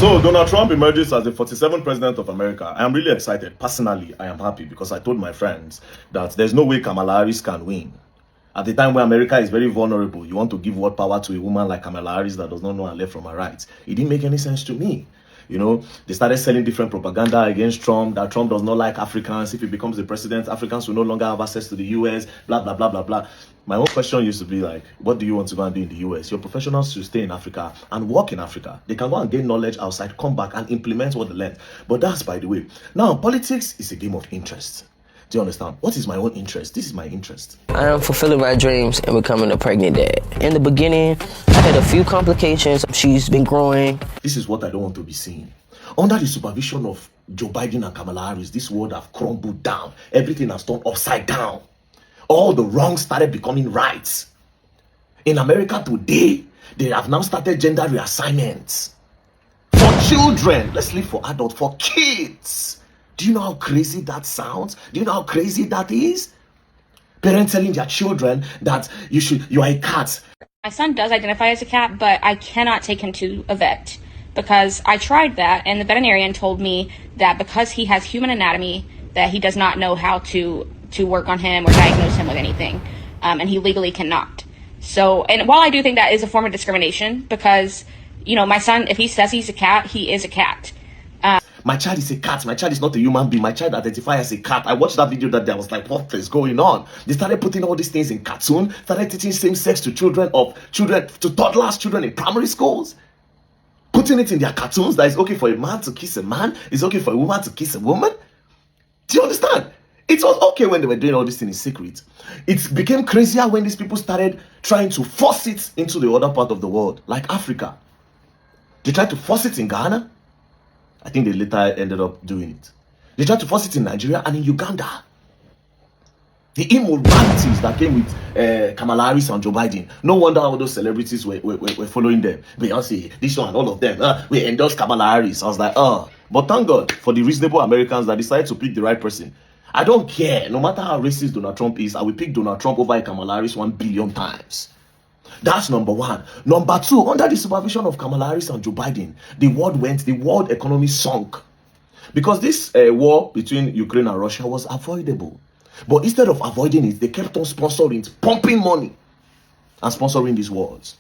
So Donald Trump emerges as the 47th president of America. I am really excited. Personally, I am happy because I told my friends that there's no way Kamala Harris can win. At the time where America is very vulnerable, you want to give what power to a woman like Kamala Harris that does not know her left from her right. It didn't make any sense to me. You know, they started selling different propaganda against Trump, that Trump does not like Africans. If he becomes the president, Africans will no longer have access to the US, blah, blah, blah, blah, blah. My own question used to be like, what do you want to go and do in the US? Your professionals should stay in Africa and work in Africa. They can go and gain knowledge outside, come back and implement what they learned. But that's by the way. Now, politics is a game of interest. Do you understand? What is my own interest? This is my interest. I am fulfilling my dreams and becoming a pregnant dad. In the beginning, I had a few complications. She's been growing. This is what I don't want to be seeing. Under the supervision of Joe Biden and Kamala Harris, this world have crumbled down. Everything has turned upside down. All the wrongs started becoming rights. In America today, they have now started gender reassignments. For children, let's leave for adults, for kids. Do you know how crazy that sounds? Do you know how crazy that is? Parents telling their children that you are a cat. My son does identify as a cat, but I cannot take him to a vet because I tried that, and the veterinarian told me that because he has human anatomy, that he does not know how to work on him or diagnose him with anything, and he legally cannot. So, and while I do think that is a form of discrimination, because, you know, my son, if he says he's a cat, he is a cat. My child is a cat. My child is not a human being. My child identifies as a cat. I watched that video that day. I was like, what is going on? They started putting all these things in cartoon, started teaching same sex to toddlers, children in primary schools. Putting it in their cartoons that it's okay for a man to kiss a man, it's okay for a woman to kiss a woman. Do you understand? It was okay when they were doing all this thing in secret. It became crazier when these people started trying to force it into the other part of the world, like Africa. They tried to force it in Ghana. I think they later ended up doing it. They tried to force it in Nigeria and in Uganda. The immoralities that came with Kamala Harris and Joe Biden. No wonder all those celebrities were following them. Beyonce, this one, all of them. We endorsed Kamala Harris. I was like, But thank God for the reasonable Americans that decided to pick the right person. I don't care. No matter how racist Donald Trump is, I will pick Donald Trump over Kamala Harris 1 billion times. That's number one. Number two, under the supervision of Kamala Harris and Joe Biden, the world economy sunk. Because this war between Ukraine and Russia was avoidable. But instead of avoiding it, they kept on sponsoring, pumping money and sponsoring these wars.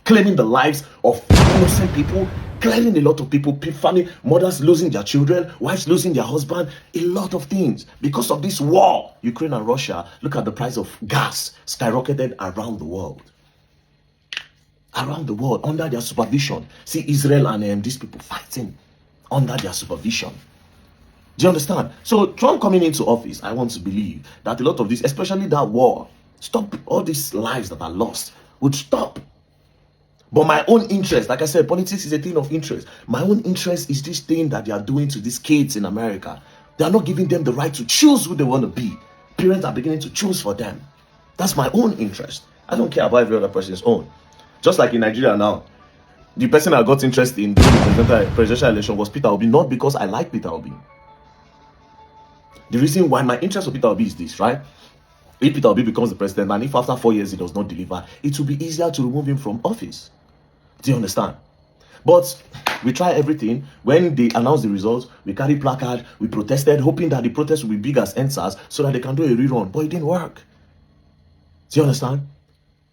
Claiming the lives of innocent people, claiming a lot of people, family, mothers losing their children, wives losing their husband, a lot of things. Because of this war, Ukraine and Russia, look at the price of gas skyrocketed around the world. Around the world, under their supervision. See Israel and these people fighting under their supervision. Do you understand? So Trump coming into office, I want to believe that a lot of this, especially that war, stop all these lives that are lost, would stop. But my own interest, like I said, politics is a thing of interest. My own interest is this thing that they are doing to these kids in America. They are not giving them the right to choose who they want to be. Parents are beginning to choose for them. That's my own interest. I don't care about every other person's own. Just like in Nigeria now, the person I got interested in doing the presidential election was Peter Obi, not because I like Peter Obi. The reason why my interest for Peter Obi is this, right? If Peter Obi becomes the president and if after 4 years he does not deliver, it will be easier to remove him from office. Do you understand? But we try everything. When they announced the results, we carried placard, we protested, hoping that the protest will be big as NSAS so that they can do a rerun. But it didn't work. Do you understand?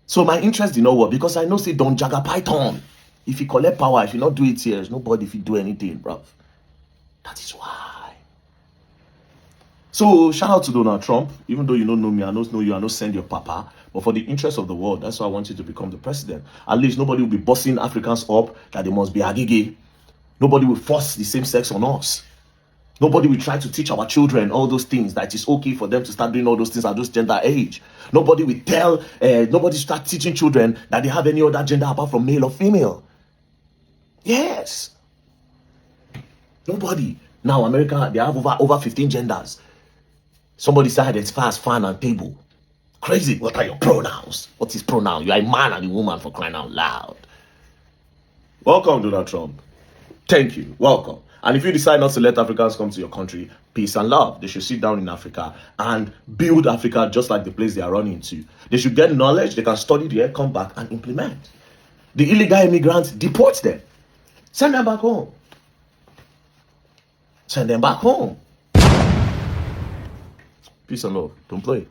So my interest did not work because I know say don't jagger python. If you collect power, if you not do it here, there's nobody if you do anything, bruv. That is why. So shout out to Donald Trump. Even though you don't know me, I don't know you, I don't send your papa. But for the interest of the world, that's why I want you to become the president. At least nobody will be bossing Africans up that they must be agege. Nobody will force the same sex on us. Nobody will try to teach our children all those things, that it's okay for them to start doing all those things at those gender age. Nobody will tell, nobody start teaching children that they have any other gender apart from male or female. Yes. Nobody. Now America, they have over 15 genders. Somebody said it's fast, fan, and table. Crazy. What are your pronouns? What is pronoun? You are a man and a woman, for crying out loud. Welcome, Donald Trump. Thank you. Welcome. And if you decide not to let Africans come to your country, peace and love. They should sit down in Africa and build Africa just like the place they are running to. They should get knowledge. They can study there, come back and implement. The illegal immigrants, deport them. Send them back home. Send them back home. Peace and love. Don't play.